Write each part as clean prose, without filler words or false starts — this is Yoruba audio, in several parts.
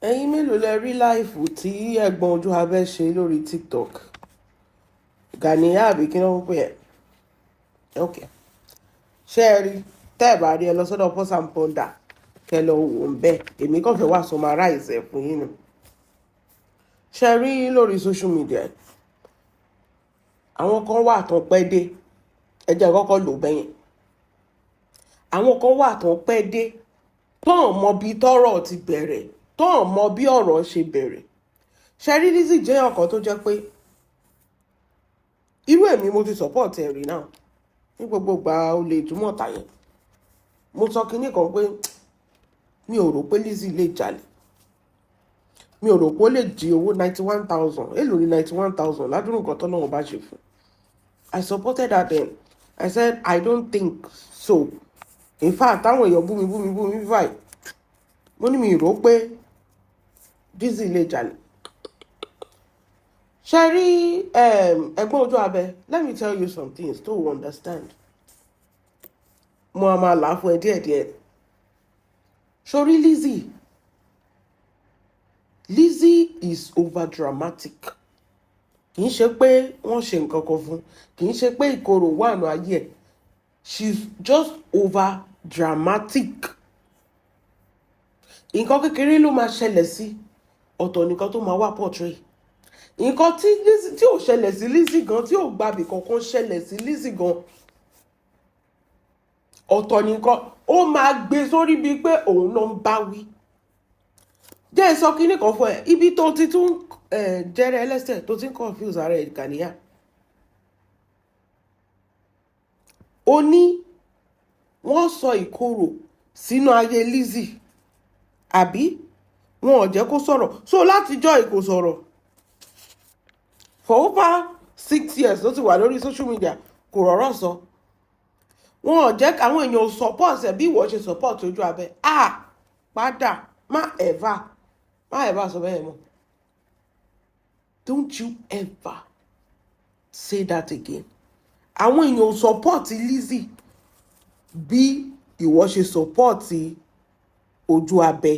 ẹ̀yin mélòó lẹ rí láìfù tí ẹ̀gbọ́n ojú abẹ́ ṣe lórí TikTok Gàníyà àbí kí wọ́n pè ẹ́ ok ṣé ẹ rí tẹ́ ẹ̀ bá rí ẹ lọ sọ́dọ̀ Pause and Ponder kẹ lọ wò ń bẹ́ẹ̀ èmi kàn fẹ́ wá summarize ẹ̀ fún yín nù ṣe rí lórí social media àwọn kan wà tán pẹ́ dé ẹ jẹ́ kọ́kọ́ lò bẹ́yẹn àwọn kan wà tán pẹ́ dé tán mọ bí tọ́rọ̀ ti bẹ̀rẹ̀ tán mọ bí ọ̀rọ̀ ṣe bẹ̀rẹ̀ ṣe rí Lizzy jẹ́ ọ̀kan tó jẹ́ pé irú èmi mo ti support ẹ̀ rí náà ní gbogbo ìgbà olè ìtumọ̀ tàyẹn mo sọ kinní kan pé mi ò rò pé Lizzy lè jalè mi ò rò pé ó lè jí owó 91,000 èlò ní 91,000 ládùúgbò nǹkan tó náà bá ṣe fún I supported her then I said I don't think so in fact táwọn èèyàn bú mi báyìí mo ní mi rò pé Lizzy lè jalè ṣe rí ẹ̀gbọ́n ojú abẹ let me tell you some things to understand mo a máa là á fún ẹ díẹ̀díẹ̀ sórí Lizzy is over dramatic kì í ṣe pé wọ́n ṣe nǹkan kan fún kì í ṣe pé ìkorò wà nù ayé ẹ̀ she's just over dramatic nǹkan kékeré ló máa ṣẹlẹ̀ sí ọ̀tọ̀ nìkan tó máa wá portray nǹkan tí ò ṣẹlẹ̀ sí Lizzy gan tí ò gbàbí kankan ṣẹlẹ̀ sí Lizzy gan ọ̀tọ̀ nìkan ó máa gbé sórí bíi pé òun ló ń bá wí jẹ́ sọ kínní kan fún ẹ ibi tó ti tún jẹ́rẹ́ ẹlẹ́sẹ̀ tó ti ń confuse ara ẹ̀ Gàníyà ó ní wọ́n sọ ìkorò sínú ayé Lizzy àbí wọn ò jẹ́ kó sọ̀rọ̀ so látijọ́ ìkò sọ̀rọ̀ for over 6 years ló ti wà lórí social media kò rọ̀rọ̀ sọ wọn ò jẹ́ káwọn èèyàn support ẹ̀ bí ìwọ ṣe support ojú abẹ́ padà má ever sọ bẹ́ẹ̀ mọ́ don't you ever say that again àwọn èèyàn support Lizzy bí ìwọ ṣe support ojú abẹ́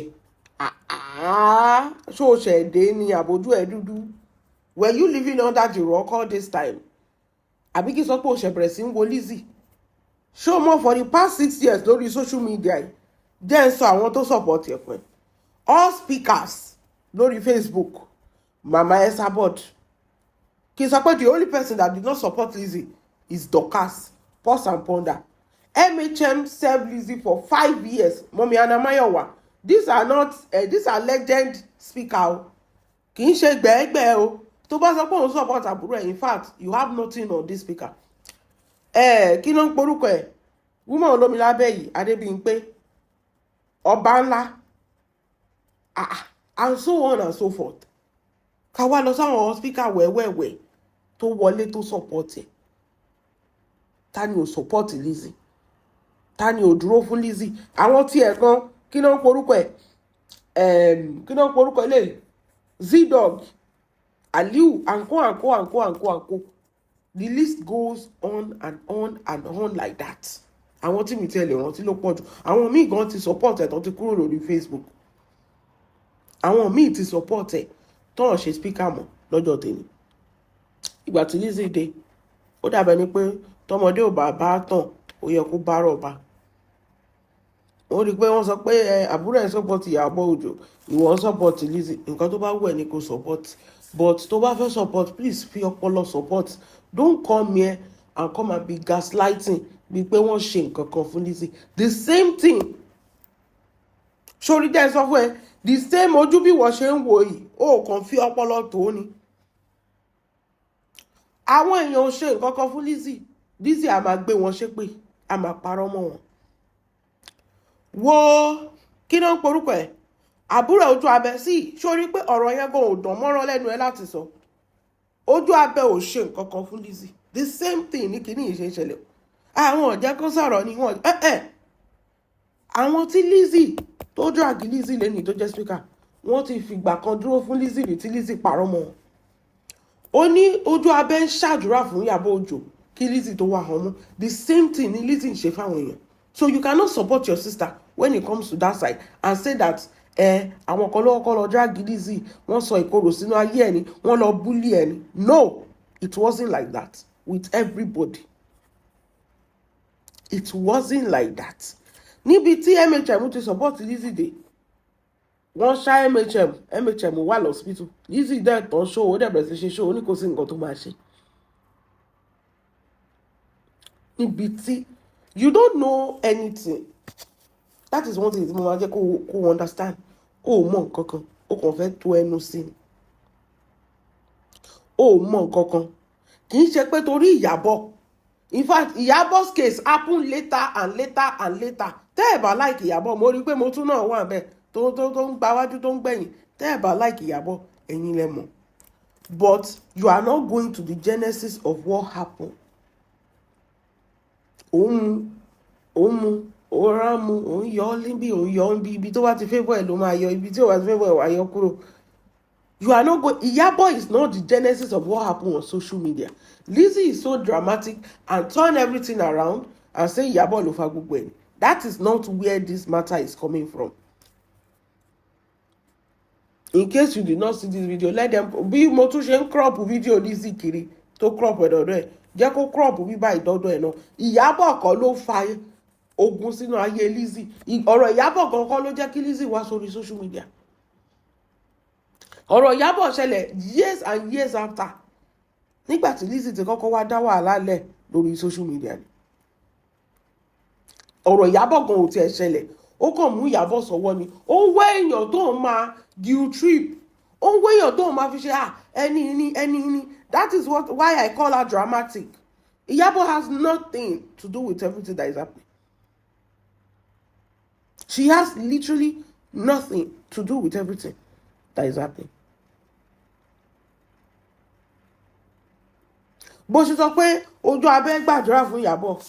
ṣó ṣẹ̀dé ni àbójú ẹ̀ dúdú were you living under the rock all this time àbí kí sọ pé o ṣe bẹ̀rẹ̀ sí ń wo Lizzy ṣó mọ́ for the past 6 years lórí social media jẹ́ ń sọ àwọn tó support ẹ̀ pẹ́ all speakers lórí Facebook Mama Esabod kì í sọ pé the only person that did not support Lizzy is Dorcas Pause and Ponder MHM served Lizzy for 5 years Mọ́mí Anamayowa these are legend speaker kì í ṣe gbẹ́gbẹ́ o tó bá sọ pé òun support àbúrò ẹ̀ in fact you have nothing on this speaker kí ló ń porúkọ ẹ̀ woman olómi lábẹ́ yìí Adébíyìnpé ọba ńlá and so on and so forth ká wá lọ sáwọn speaker wẹ́wẹ́wẹ́ tó wọlé tó support ẹ̀ ta ni ò support Lizzy ta ni ò dúró fún Lizzy àwọn tí ẹ̀ gan kí ló ń porúkọ ẹ̀ kí ló ń porúkọ eléyìí Z-Dog Aliu anko the list goes on and on and on like that àwọn tí mi tẹ́lẹ̀ rántí ló pọ̀ jù àwọn míì gan ti support ẹ̀ tó ti kúrò lórí Facebook àwọn míì ti support ẹ̀ tó ń ṣe speaker mọ́ lọ́jọ́ tèmi ìgbà tí Lizzy dé ó dàbẹ̀ ni pé tọmọdé ò bá tàn ó yẹ kó bá rọ̀ bá wọ́n rí i pé wọ́n sọ pé àbúrò ẹ̀ support Ìyábọ̀ Òjó ìwọ ń support Lizzy nǹkan tó bá wù ẹ́ ni kò support but tó bá fẹ́ support please fi ọpọlọ support don't come here and come and be gaslighting bí pé wọ́n ṣe nǹkan kan fún Lizzy the same thing sórí jẹ́ sọ fún ẹ the same ojú bí wọ́n ṣe ń wò yìí ó kàn fi ọpọlọ tó ni àwọn èèyàn ò ṣe nǹkan kan fún Lizzy a máa gbé wọn ṣépè a máa parọ́ mọ́ wọn wo kí ló ń porúkọ ẹ̀ àbúrò ojú abẹ sí sórí pé ọ̀rọ̀ yẹn gan ò dán mọ́rán lẹ́nu ẹ láti sọ ojú abẹ ò ṣe nǹkan kan fún Lizzy the same thing ní kíní ìṣe ìṣẹ̀lẹ̀ àwọn ọ̀jẹ́ kó sọ̀rọ̀ ni wọ́n àwọn tí Lizzy tó drag Lizzy lẹ́nu tó jẹ́ speaker wọ́n ti fìgbà kan dúró fún Lizzy rí tí Lizzy parọ́ mọ́ ó ní ojú abẹ ń ṣàdúrà fún Ìyábọ̀ Òjó kí Lizzy tó wà hàn mú the same thing ni Lizzy ń ṣe fáwọn èèyàn so you cannot support your sister when it comes to that side and say that àwọn kan lọ́wọ́ kọ́ lọ drag Lizzy wọ́n sọ ìkorò sínú ayé ẹni wọ́n lọ bully ẹni. No, it wasn't like that with everybody. It wasn't like that. Níbi tí MHM ti support Lizzy dé wọ́n ṣá MHM wà lọ́sibítù Lizzy dẹ̀ tán ṣó ó dẹ̀ bẹ̀rẹ̀ sí ṣe ṣó ó ní kò sí nǹkan tó máa ṣe. Níbi tí you don't know anything. That is one thing tí mo máa jẹ́ kó understand. O mọ nǹkan kan o kàn fẹ́ tó ẹnu sí ni. O mọ nǹkan kan kì í ṣe pé torí Ìyábọ̀. In fact, Ìyábọ̀'s case happened later and later and later. Tẹ́ ẹ̀ bá like Ìyábọ̀ mo rí pé mo tún náà wà bẹ́ẹ̀ tó ń gba wájú tó ń gbẹ̀yìn. Tẹ́ ẹ̀ bá like Ìyábọ̀ ẹ̀yin lẹ mọ̀. But you are not going to the genesis of what happened. Òun yọ níbi òun yọ níbi ibi tó bá ti favour ẹ̀ ló máa yọ ibi tí ò bá ti favour ẹ̀ wá yọ kúrò. You are not going. Ìyábọ̀ is not the genesis of what happened on social media. Lizzy is so dramatic and turn everything around and say Ìyábọ̀ ló fa gbogbo ẹ̀. That is not where this matter is coming from. In case you did not see this video, let them bí mo tún ṣe ń crop video Lizzy kiri tó crop ẹ̀dọ̀dọ̀ ẹ̀ jẹ́ kó crop bíbá ìdọ́dọ̀ ẹ̀ náà. Ìyábọ̀ kọ́ ló fa ogun sínú ayé Lizzy. Ọ̀rọ̀ Ìyábọ̀ kankan ló jẹ́ kí Lizzy wá sórí social media. Ọ̀rọ̀ Ìyábọ̀ ṣẹlẹ̀ years and years after. Nígbà tí Lizzy ti kọ́kọ́ wá dá wàhálà lẹ̀ lórí social media ni. Ọ̀rọ̀ Ìyábọ̀ gan ò tiẹ̀ ṣẹlẹ̀. Ó kàn mú Ìyábọ̀ sọ́wọ́ ni. Ó ń wá èèyàn tó ń máa guilt trip. Ó ń wá èèyàn tó ń máa fi ṣe ẹni. That is why I call her dramatic. Ìyábọ̀ has nothing to do with everything that is happening. She has literally nothing to do with everything that is happening. Bó ṣe sọ pé ojú abẹ́ gbàdúrà fún Ìyábọ̀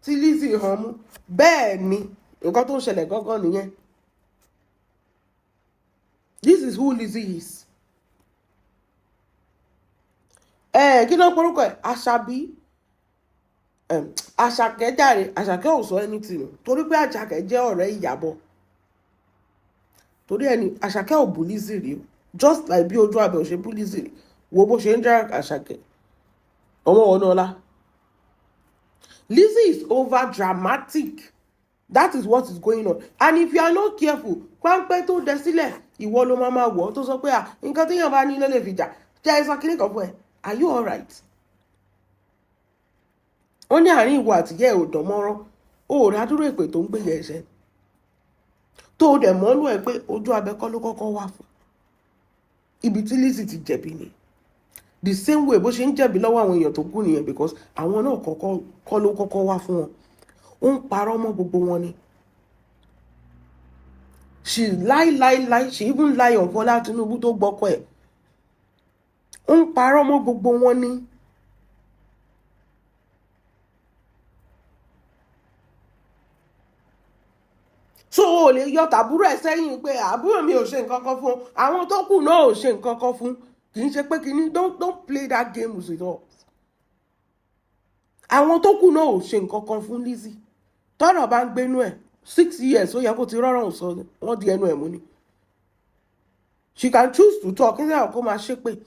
tí Lizzy hàn mú bẹ́ẹ̀ ni nǹkan tó ń ṣẹlẹ̀ gangan nìyẹn. This is who Lizzy is. Kí ló ń porúkọ ẹ̀? Àṣàbí Àṣàkẹ́ jàre Àṣàkẹ́ ò sọ anything torí pé Àṣàkẹ́ jẹ́ ọ̀rẹ́ Ìyábọ̀. Torí ẹni Àṣàkẹ́ ò bú Lizzy rí o. Just like bí ojú abẹ́ ò ṣe bú Lizzy rí. Wo bó ṣe ń jẹ́ Àṣàkẹ́. Ọmọ Ọ̀nàọlá. Lizzy is over dramatic. That is what is going on. And if you are not careful, páńpẹ́ tó dẹ sílẹ̀ ìwọ ló máa wọ̀ tó sọ pé nǹkan téèyàn bá ní ló lè fi jà. Jẹ́ ẹ sọ kíní kan fún ẹ. Are you alright? Ó ní àárín ìwọ àtìyẹ́ ẹ̀ ò dán mọ́rán. Ó rà dúró èpè tó ń gbé yẹ ẹsẹ̀. Tó o dẹ̀ mọ́nú ẹ pé ojú abẹ́ kọ́ ló kọ́kọ́ wà fún. Ibi tí Lizzy ti jẹ̀bi ni. The same way bó ṣe ń jẹ̀bi lọ́wọ́ àwọn èèyàn tó kù nìyẹn because àwọn náà kọ́ ló kọ́kọ́ wá fún wọn. Ó ń parọ́ mọ́ gbogbo wọn ni. She lie. She even lie on Bọ́lá Tinubu tó gbọ́kọ̀ ẹ̀. Ó ń parọ́ mọ́ gbogbo wọn ni. So o lè yọ tàbúrò ẹ̀ sẹ́yìn pé àbúrò mi ò ṣe nǹkan kan fún àwọn tó kù náà ò ṣe nǹkan kan fún. Kì í ṣe pé kíní don't play that game with us. Àwọn tó kù náà ò ṣe nǹkan kan fún Lizzy. Tọ́rọ̀ bá ń gbénú ẹ̀ 6 years ó yẹ kó ti rọ́rọ̀ sọ wọ́n di ẹnu ẹ̀ mú ni. She can choose to talk instead of kó máa ṣépè.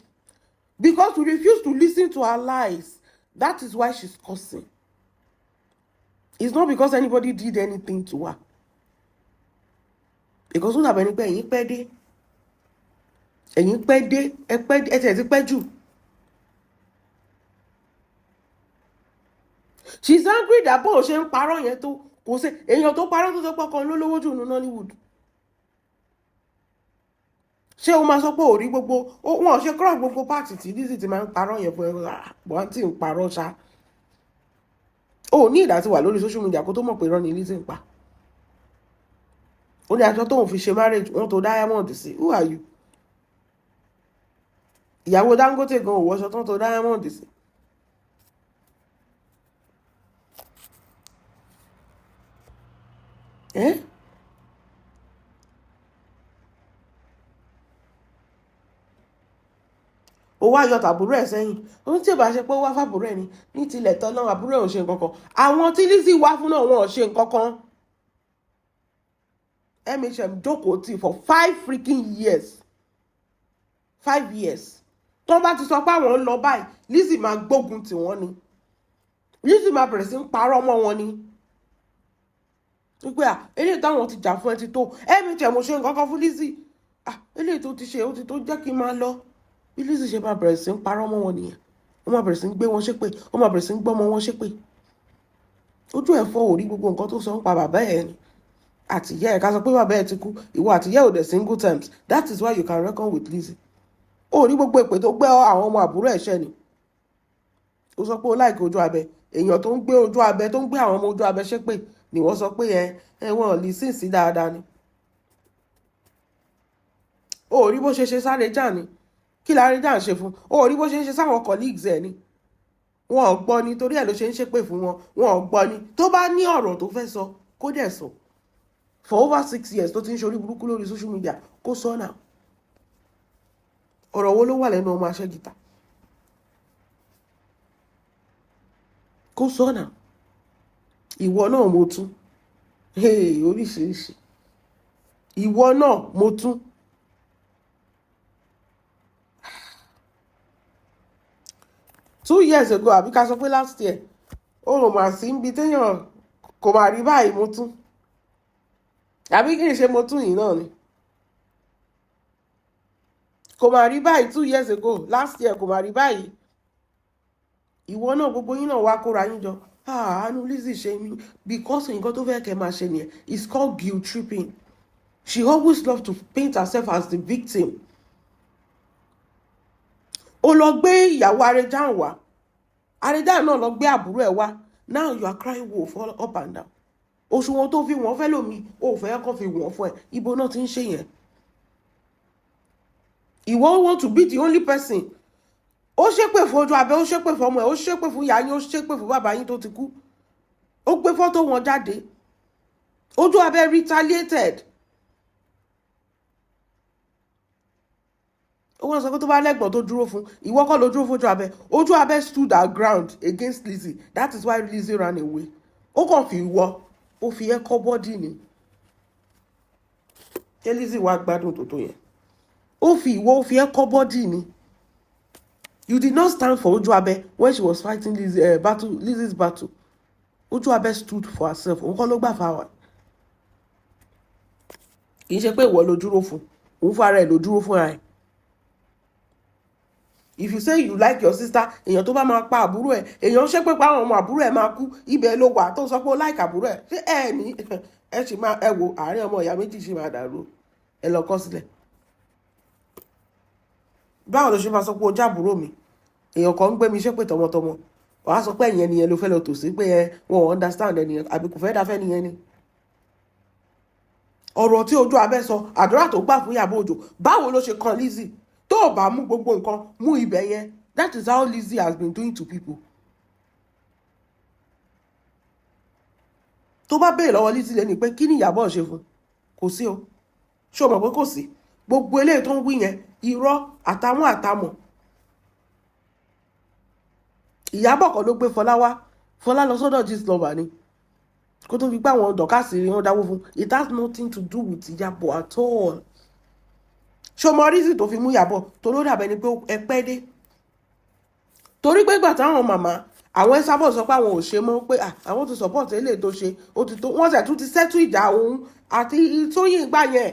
Because we refuse to listen to her lies. That is why she's cursing. It's not because anybody did anything to her. Because ó dàbẹ̀ ni pé ẹ̀yin pẹ́ dé. Ẹ tẹ̀ ti pẹ́ jù. She's angry that bó ṣe ń parọ́ yẹn tó kò sí èèyàn tó parọ́ tó sọ pé ọkàn ló lówó jù ní Nollywood. Ṣé o máa sọ pé ò rí gbogbo wọn ò ṣe crop gbogbo pàtì tí Lizzy ti máa ń parọ́ yẹn fún ẹ bọ́n tí ń parọ́ ṣá. O ní ìdá tí wà lórí social media kó tó mọ̀ pé irọ́ ni Lizzy ń pa. Ó ní aṣọ tóun fi ṣe marriage wọn tó diamond sí. Who are you? Ìyàwó Dangote gan òwò aṣọ tó diamond sí. Ó wá yọ tàbúrò ẹ̀ sẹ́yìn. Ó tí ò bá ṣe pé ó wá fàbúrò ẹ̀ ní tilẹ̀ tán náà àbúrò ẹ̀ ò ṣe nǹkan kan. Àwọn tí Lizzy wá fún náà wọn ò ṣe nǹkan kan. MHM jókòó tì for 5 freaking years 5 years tó bá ti sọ pé àwọn ń lọ báyìí Lizzy máa gbógun tì wọ́n ni Lizzy máa bẹ̀rẹ̀ sí ń parọ́ mọ́ wọn ni wípé eléyìí táwọn ti jà fún ẹ ti tó MHM mo ṣe nǹkan kan fún Lizzy eléyìí tó ti ṣe ó ti tó jẹ́ kí n máa lọ bí Lizzy ṣe máa bẹ̀rẹ̀ sí ń parọ́ mọ́ wọn nìyẹn ó máa bẹ̀rẹ̀ sí ń gbé wọn ṣépè ó máa bẹ̀rẹ̀ sí ń gbọ́mọ wọn ṣépè ojú ẹ̀ fọ́ orí gbogbo nǹkan tó sọ ń pa bàbá ẹ̀ ni àtìyẹ́ ẹ̀ ká sọ pé bàbá ẹ̀ ti kú ìwọ àtìyẹ́ ò dẹ̀ single terms that is why you can reckon with Lizzy ó rí gbogbo èpè tó gbé àwọn ọmọ àbúrò ẹ̀ṣẹ̀ ni ó sọ pé ó láìkí ojú abẹ èèyàn tó ń gbé ojú abẹ tó ń gbé àwọn ọmọ ojú abẹ ṣépè ni wọ́n sọ pé wọn ò lè sìn sí dáadáa ni ó rí bó ṣe ṣe sáré jà ni kí láre jà ń ṣe fún ó rí bó ṣe ń ṣe sáwọn colleagues ẹ̀ ni wọn ò gbọ́ ni torí ẹ̀ ló ṣe ń ṣépè fún wọn wọn ò gbọ́ ni tó bá ní ọ̀rọ̀ tó fẹ́ sọ kó dẹ̀ sọ for over 6 years tó ti ń ṣorí burúkú lórí social media kó sọ náà ọ̀rọ̀ wo ló wà lẹ́nu ọmọ aṣẹ́gìtà kó sọ náà ìwọ náà mo tún oríṣiríṣi ìwọ náà mo tún two years ago àbí ká sọ pé last year ó rò mà sí ibi téèyàn kò mà rí báyìí mo tún àbí kí n ṣe mo tún yìí náà ni kò mà rí báyìí 2 years ago last year kò mà rí báyìí ìwọ náà gbogbo yín náà wá kóra yín jọ àánú Lizzy ṣe mí because nǹkan tó fẹ́ kẹ́ máa ṣe nìyẹn it's called guilt tripping she always love to paint herself as the victim ó lọ gbé ìyàwó Arejan wá Arejan náà lọ gbé àbúrò ẹ̀ wá now you are crying wolf all up and down òṣùwọ̀n tó fi wọ́n fẹ́ lómi ó fẹ́ kó fi wọ́n fún ẹ ibo náà ti ń ṣe yẹn ìwọ want to be the only person ó ṣépè fún ojú abẹ ó ṣépè fún ọmọ ẹ ó ṣépè fún ìyá yín ó ṣépè fún bàbá yín tó ti kú ó gbé fọ́tò wọn jáde ojú abẹ retaliated ó wọ́n sọ pé tó bá lẹ́gbọ̀n tó dúró fún ìwọ kọ́ ló dúró fún ojú abẹ stood our ground against Lizzy that is why Lizzy ran away ó kàn fi ìwọ ó fi ẹ́ kọ́ bọ́dì ni ṣé Lizzy wá gbádùn tó tó yẹn ó fi ìwọ ó fi ẹ́ kọ́ bọ́dì ni you did not stand for Ojuabe when she was fighting Lizzy's battle Ojuabe stood for herself òun kọ́ ló gbà fáwọn kì í ṣe pé ìwọ ló dúró fún òun fún ara ẹ̀ ló dúró fún ara ẹ̀ if you say you like your sister èèyàn tó bá máa pa àbúrò ẹ̀ èèyàn ṣe pé pa àwọn ọmọ àbúrò ẹ̀ máa kú ibẹ̀ ló wà tó sọ pé ó like àbúrò ẹ̀ ṣé ẹ ní ẹ sì máa ẹ wo àárín ọmọ ìyá méjì ṣì máa dàrú ẹ lọ kọ sílẹ̀ báwo ló ṣe máa sọ pé o jábúrò mi èèyàn kan ń gbé mi ṣépè tọmọtọmọ wàá sọ pé ẹ̀yìn ẹnìyẹn ló fẹ́ lọ tò sí pé wọn ò understand ẹnìyẹn àbí kò fẹ́ dáfẹ́ nìyẹn ni ọ̀rọ̀ tí Ojuabe sọ àdúrà tó gbà fún Ìyábọ̀ Òjó báwo ló ṣe kan Lizzy tó o bá mú gbogbo nǹkan mú ibẹ̀ yẹn that is how Lizzy has been doing to people tó bá béèrè lọ́wọ́ Lizzy lẹ́ni pé kí ni Ìyábọ̀ ṣe fún kò sí o ṣé o mọ̀ pé kò sí gbogbo eléyìí tó ń wí yẹn irọ́ àtàmọ̀ Ìyábọ̀ kan ló gbé Fọlá lọ sọ́dọ̀ Gistlover ni kó tó fi gbá àwọn dọ̀kásì rí wọn dáwó fún it has nothing to do with Ìyábọ̀ at all ṣé o mọ reason tó fi mú Ìyábọ̀ tó ló dàbẹ́ ni pé ẹ pẹ́ dé torí pé gbà táwọn màmá àwọn Esabod sọ pé àwọn ò ṣe mọ́ pé àwọn ti support eléyìí tó ṣe ó ti tó wọ́n ṣẹ̀ tún ti settle ìjà òun àti Tóyìn ìgbà yẹn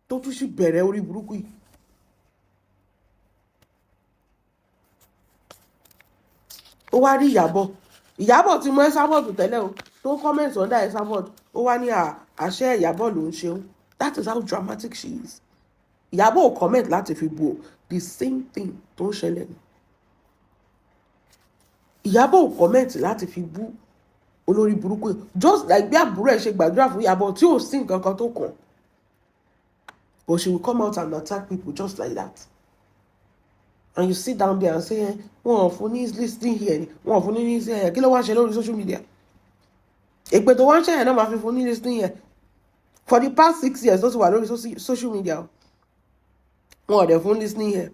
tó tún sì bẹ̀rẹ̀ orí burúkú yìí ó wá rí Ìyábọ̀ ti mọ Esabod tẹ́lẹ̀ o tó ń comment under Esabod ó wá ní àṣẹ Ìyábọ̀ ló ń ṣeun that is how dramatic she is Ìyábọ̀ ò comment láti fi bò the same thing tó ń ṣẹlẹ̀ ni Ìyábọ̀ ò comment láti fi bú olórí burúkú just like bí àbúrò ẹ̀ ṣe gbàdúrà fún Ìyábọ̀ tí ò sí nǹkan kan tó kàn but she will come out and attack people just like that and you sit down there and say wọn ò fún ní listening here ni wọn ò fún ní listening here kí ló wá ṣe lórí social media èpè tó wá ń ṣe yẹn náà máa fi fún ní listening here for the past 6 years tó ti wà lórí social media wọn ò dẹ̀ fún listening here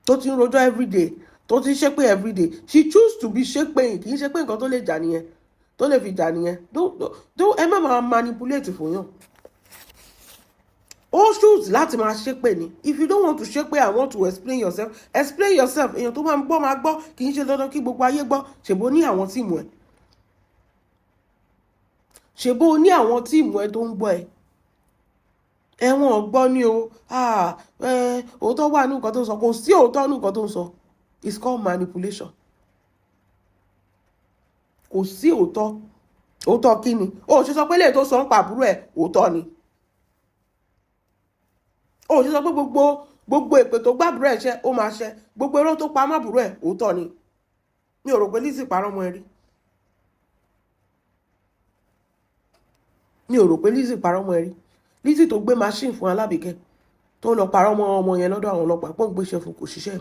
tó ti ń rojọ́ everyday tó ti ń ṣépè everyday she choose to be ṣépè kì í ṣe pé nǹkan tó lè jà nìyẹn tó lè fi jà nìyẹn. Ẹ má máa manipulate fún yàn. Ó shoot láti máa ṣépè ni. If you don't want to ṣépè and want to explain yourself, explain yourself. Èèyàn tó máa ń gbọ́ máa gbọ́, kì í ṣe dandan kí gbogbo ayé gbọ́. Ṣèbó ní àwọn tíìmù ẹ̀. Ṣèbó ní àwọn tíìmù ẹ̀ tó ń gbọ́ ẹ̀. Ẹ̀wọ̀n gbọ́ ni o. Òótọ́ wà ní nǹkan tó ń sọ. Kò sí òótọ́ ní nǹkan tó ń sọ. It's called manipulation. Kò sí òótọ́. Òótọ́ kí ni? Ó ṣe sọ pé lè tó sọ ń pa àbúrò ẹ̀ òótọ́ ni. Ó ṣe sọ pé gbogbo èpè tó gbàbúrò ẹ̀ ṣẹ́ ó máa ṣẹ. Gbogbo irọ́ tó pa mábúrò ẹ̀ òótọ́ ni. Mi ò rò pé Lizzy parọ́ mọ́ ẹ rí. Mi ò rò pé Lizzy parọ́ mọ́ ẹ rí. Lizzy tó gbé machine fún Alábìkẹ́ tó lọ parọ́ mọ́ ọmọ yẹn lọ́dọ̀ àwọn ọlọ́pàá pọ́n gbéṣẹ́ fún kò ṣiṣẹ́.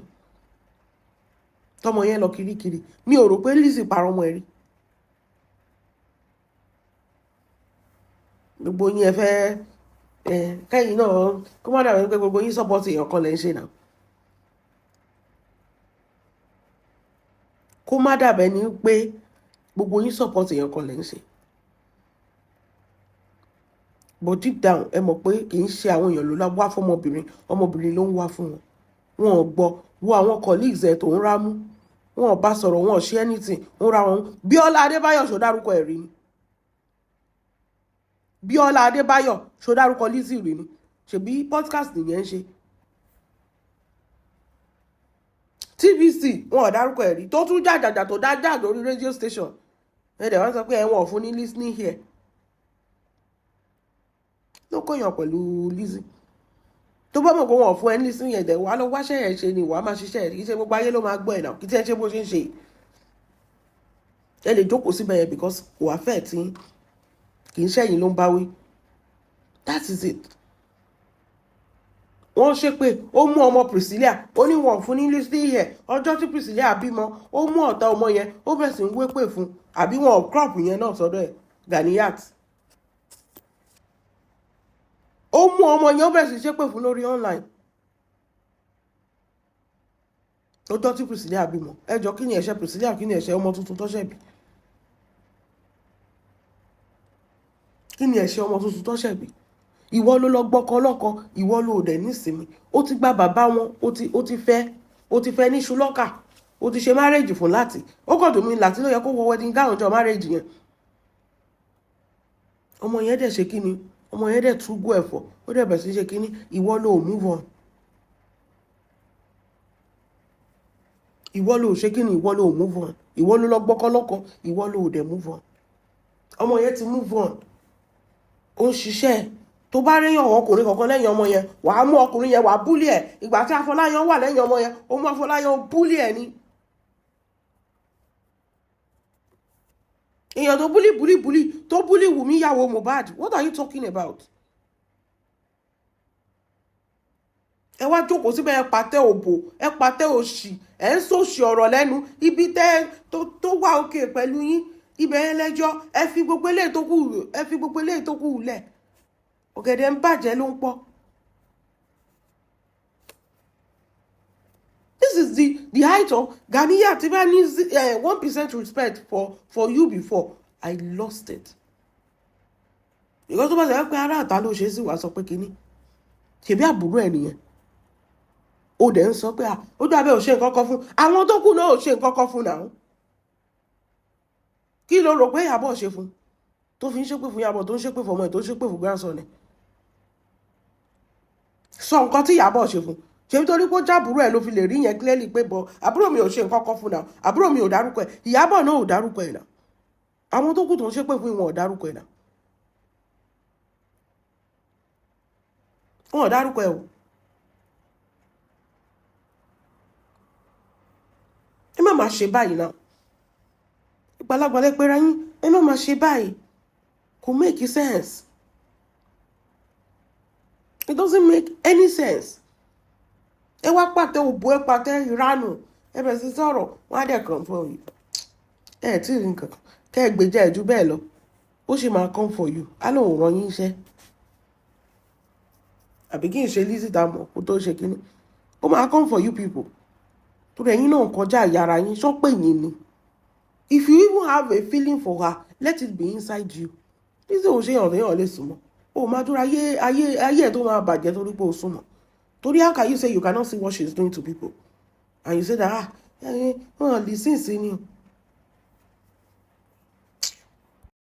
Tọmọ yẹn lọ kirikiri. Mi ò rò pé Lizzy parọ́ mọ́ ẹ rí. Gbogbo yín ẹ fẹ́ kẹ́yìn náà kó má dàbí pé gbogbo yín support èèyàn kan lẹ́ ń ṣe náà. Kó má dàbí ní pé gbogbo yín support èèyàn kan lẹ́ ń ṣe. But deep down ẹ mọ̀ pé kì í ṣe àwọn èèyàn ló wá fún ọmọbìnrin ló ń wá fún wọn. Wọn ò gbọ́ wo àwọn colleagues ẹ̀ tó ń rámú. Wọn ò bá sọ̀rọ̀, wọn ò ṣe anything. Ń ra wọn. Bíọ́lá Adébáyọ̀ ṣó dárúkọ ẹ̀ rí ni. Bíọ́lá Adébáyọ̀ ṣó dárúkọ Lizzy rí ni. Ṣebí podcast nìyẹn ń ṣe. TVC wọn ò dárúkọ ẹ̀ rí. Tó tún jàjàjà tó dájà lórí radio station. Ẹ̀dẹ̀ wọ́n sọ pé ẹ̀wọ̀n fún ní listening here. Ló kọ̀yàn pẹ̀lú Lizzy. Tó bá mọ̀ pé wọ́n fún ẹ ní listening here dẹ̀ wá lọ wáṣẹ́ yẹn ṣe ni wàá máa ṣiṣẹ́ ẹ̀. Kì í ṣe gbogbo ayé ló máa gbọ́ ẹ̀ náà. Kì í ṣe ṣe bó ṣe ń ṣe. Ẹ lè jókòó síbẹ̀ yẹn because kò wá fẹ́ tí kì í ṣẹ́yìn ló ń báwí. That is it. Wọ́n ṣe pé ó mú ọmọ Priscilla ó ní wọ́n fún ní listening here. Ọjọ́ tí Priscilla bímọ ó mú ọ̀tá ọmọ yẹn ó bẹ̀rẹ̀ sí ń wé pè fún àbí wọn crop yẹn náà sọ́dọ̀ ẹ̀ Ganiyat. Ó mú ọmọ yẹn ó bẹ̀rẹ̀ sí ṣépè fún lórí online. Ọjọ́ tí Priscilla bímọ. Ẹ jọ kí ni ẹ̀ṣẹ̀ Priscilla kí ni ẹ̀ṣẹ̀ ọmọ tuntun tó ṣẹ̀ bí? Kí ni ẹ̀ṣẹ̀ ọmọ tuntun tó ṣẹ̀ bí? Ìwọ ló lọ gbọ́kọ lọ́kọ, ìwọ ló dẹ̀ nísìmí. Ó ti gba bàbá wọn, ó ti fẹ́ ní ṣùlọ́kà. Ó ti ṣe marriage fún láti. Ó kàn dùn mí láti ló yẹ kó wọ wedding gown jọ marriage yẹn. Ọmọ yẹn dẹ̀ ṣe kí ni? Ọmọ yẹn dẹ̀ tún gbọ́ ẹ̀fọ́. Ó dẹ̀ bẹ̀rẹ̀ sí ṣe kí ni? Ìwọ ló move on. Ìwọ ló ṣe kí ni? Ìwọ ló move on. Ìwọ ló lọ gbọ́kọ lọ́kọ, ìwọ ló dẹ̀ move on. Ọmọ yẹn ti move on. Ó ń ṣiṣẹ́. Tó bá réyàn ọkùnrin kankan lẹ́yìn ọmọ yẹn, wàá mú ọkùnrin yẹn wàá búlì ẹ̀. Ìgbà tí Afọláyan wà lẹ́yìn ọmọ yẹn, ó mú Afọláyan búlì ẹ̀ ni. Èèyàn tó búlì tó búlì Wùmí ìyàwó Mohbad. What are you talking about? Ẹ wá jókòó síbẹ̀ ẹ pàtẹ́ òbò, ẹ pàtẹ́ òṣì, ẹ ń sòṣì ọ̀rọ̀ lẹ́nu. Ibi tẹ́ tó wà òkè pẹ̀lú yín, ibẹ̀ yẹn lẹ́jọ́, ẹ fi gbogbo eléyìí tó kù lẹ̀. Ọ̀gẹ̀dẹ̀ ń bàjẹ́ ló ń pọ̀. This is the height of Ganiyat. If I need 1% respect for you before, I lost it. Because tó bá ṣe pé ará àta ló ṣe sí wàá sọ pé kíní. Ṣebí àbúrò ẹ̀ nìyẹn. Ó dẹ̀ ń sọ pé ó dàbẹ̀ ò ṣe nǹkan kan fún. Àwọn tó kù náà ò ṣe nǹkan kan fún náà. Kí ló rò pé Ìyábọ̀ ṣe fún? Tó fi ń ṣépè fún Ìyábọ̀, tó ń ṣépè fún ọmọ ẹ̀, tó ń ṣépè fún grandson ẹ̀. Sọ nǹkan tí Ìyábọ̀ ṣe fún. Ṣé nítorí pé ó jábùrú ẹ̀ ló fi lè rí yẹn clearly pé bọ̀ àbúrò mi ò ṣe nǹkan kan fún náà. Àbúrò mi ò dárúkọ ẹ̀. Ìyábọ̀ náà ò dárúkọ ẹ̀ náà. Àwọn tó kù tó ń ṣépè fún ìwọ̀n ò dárúkọ ẹ̀ náà. Wọn ò dárúkọ ẹ̀ o. Ẹ má máa ṣe báyìí náà. Ìgbàlagbà lẹ pera yín, ẹ má máa ṣe báyìí. Kò make sense. It doesn't make any sense. Ẹ wá pàtẹ òbò, ẹ pàtẹ ìranù, ẹ bẹ̀rẹ̀ sí sọ̀rọ̀, wọ́n á dẹ̀ come for you. Ẹ tí ì rí nǹkan kan, kẹ́ ẹ gbèjà ẹ̀ jù bẹ́ẹ̀ lọ. Ó sì máa come for you. Á lóun rán yín iṣẹ́. Àbí kí n ṣe Lizzy tá mọ̀ kó tó ṣe kíní. Ó máa come for you people. Torí ẹ̀yin náà kọjá ìyára yín, sọ pé yín ni. If you even have a feeling for her, let it be inside you. Lizzy ò ṣe ọ̀rẹ́ lè súnmọ́. O máa dúró ayé ẹ̀ tó máa bàjẹ́ torí pé o súnmọ́. Torí how can you say you cannot see what she's doing to people? And you say that, listen sí ni.